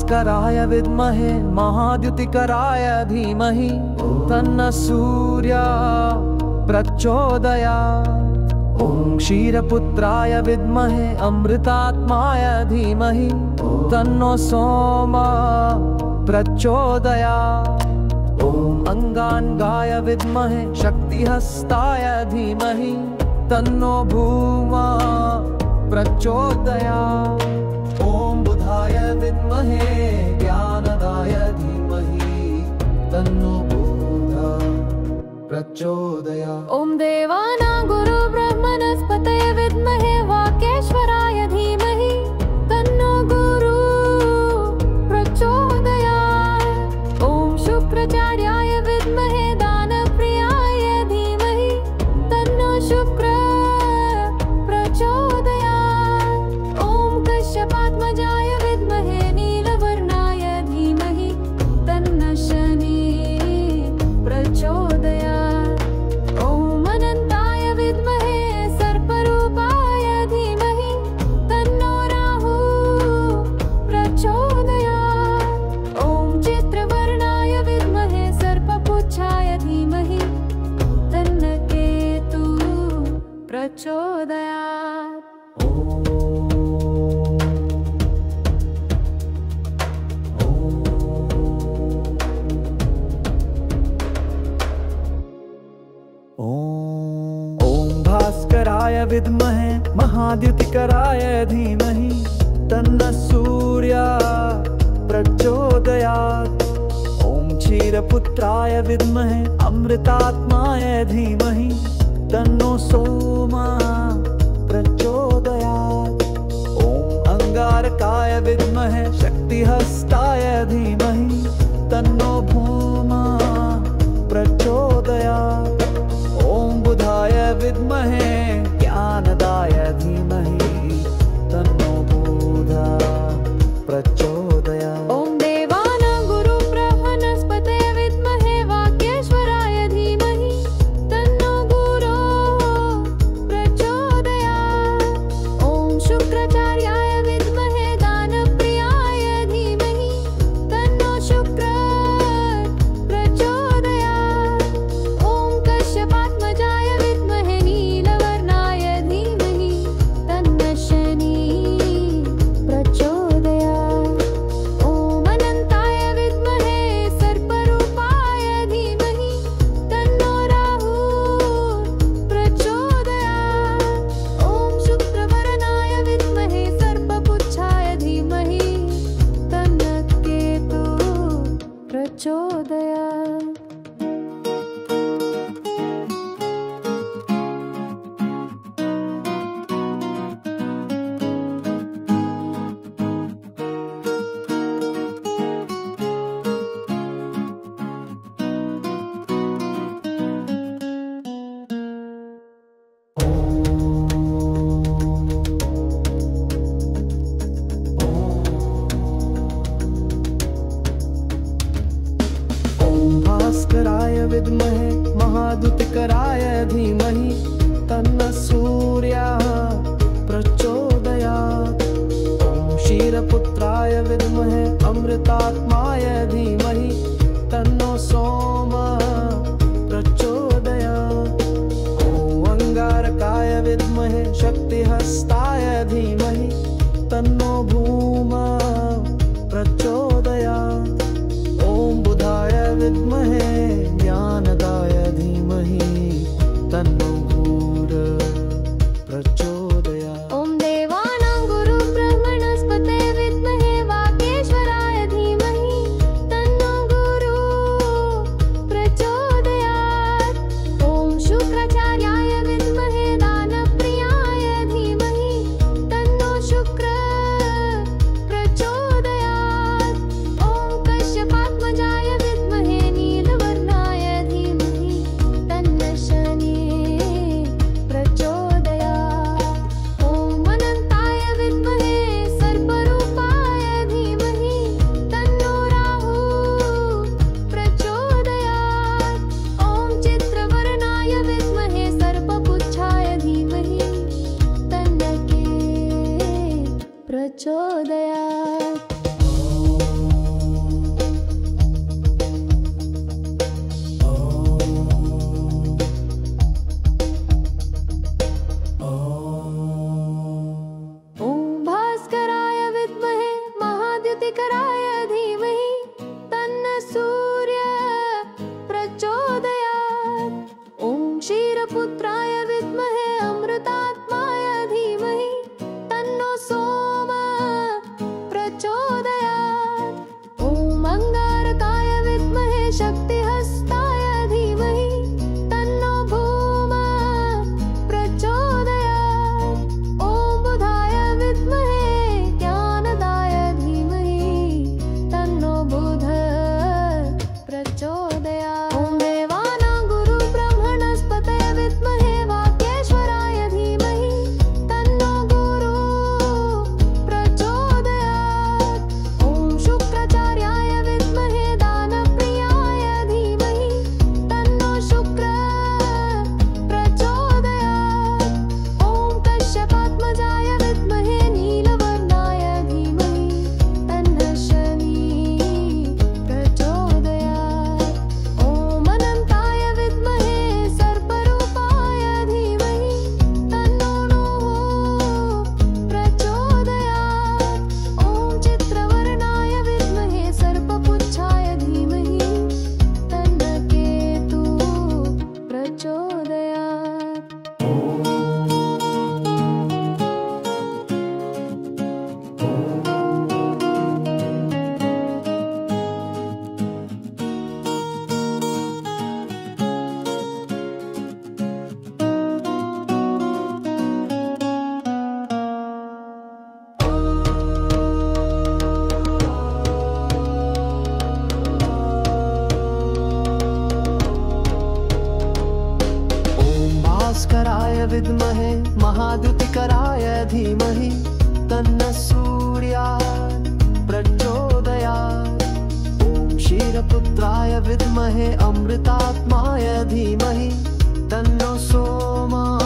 भास्कराय विद्महे महाद्युतिकराय धीमहि तन्नः सूर्यः प्रचोदयात्। ॐ क्षीरपुत्राय विद्महे अमृतात्माय धीमहि तन्नो सोमः प्रचोदयात्। ॐ अंगांगाय विद्महे शक्तिहस्ताय धीमहि तन्नो भूमः प्रचोदयात्। ॐ बुधाय विद्महे ज्ञानदाय धीमहि तन्नो बुधः प्रचोदयात्। ॐ देवानां गुरु ब्रह्मणस्पतये विद्महे वाकेश्वराय धीमहि तन्नो गुरु प्रचोदयात्। ॐ शुक्राचार्याय विद्महे दानप्रियाय धीमहि तन्नो शुक्र प्रचोदयात्। ॐ कश्यपात्मजाय विद्महे नीलवर्णाय धीमहि तन्नो शनि प्रचोदयात्। ॐ अनन्ताय विद्महे सर्परूपाय धीमहि तन्नो राहु प्रचोदयात्। ॐ चित्रवर्णाय विद्महे सर्पपुच्छाय धीमहि तन्नो केतु प्रचोदयात्। ॐ भास्कराय विद्महे महाद्युतिकराय धीमहि तन्नः सूर्यः प्रचोदयात्। ॐ क्षीरपुत्राय विद्महे अमृतात्माय धीमहि तन्नो सोमः प्रचोदयात्। ॐ अंगारकाय विद्महे शक्तिहस्ताय धीमहि तन्नो भूमः प्रचोदयात्। ॐ बुधाय विद्महे ज्ञानदाय धीमहि तन्नो बुधः प्रचोदयात्। ॐ देवानां गुरु ब्रह्मणस्पतये विद्महे वाकेश्वराय धीमहि तन्नो गुरोः प्रचोदयात्। ॐ शुक्राचार्याय विद्महे दानप्रियाय धीमहि तन्नो शुक्र प्रचोदयात्। ॐ कश्यपात्मजाय विद्महे नीलवर्णाय धीमहि तन्नो शनि प्रचोदयात्। ॐ अनन्ताय विद्महे सर्परूपाय धीमहि तन्नो राहु प्रचोदयात्। ॐ शुक्रवर्णाय विद्महे सर्पपुच्छाय धीमहि तन्नो केतु प्रचोदयात्। ॐ भास्कराय विद्महे महाद्युतिकराय धीमहि तन्नः सूर्यः प्रचोदयात्। ॐ क्षीरपुत्राय विद्महे अमृतात्माय धीमहि तन्नो सोमः प्रचोदयात्। ॐ अंगारकाय विद्महे शक्तिहस्ताय धीमहि तन्नो भूमः प्रचोदयात्। ॐ बुधाय विद्महे ज्ञानदाय धीमहि तन्नो गुरुः प्रचोदयात्। ॐ देवानां गुरु ब्रह्मणस्पतये विद्महे वाकेश्वराय धीमहि तन्नो गुरु प्रचोदयात्। ॐ शुक्राचार्याय विद्महे दानप्रियाय धीमहि तन्नो शुक्र प्रचोदयात्। महाद्युतिकराय धीमहि तन्नः सूर्यात् प्रचोदयात्। ॐ क्षीरपुत्राय विद्महे अमृतात्माय धीमहि तन्नो सोमः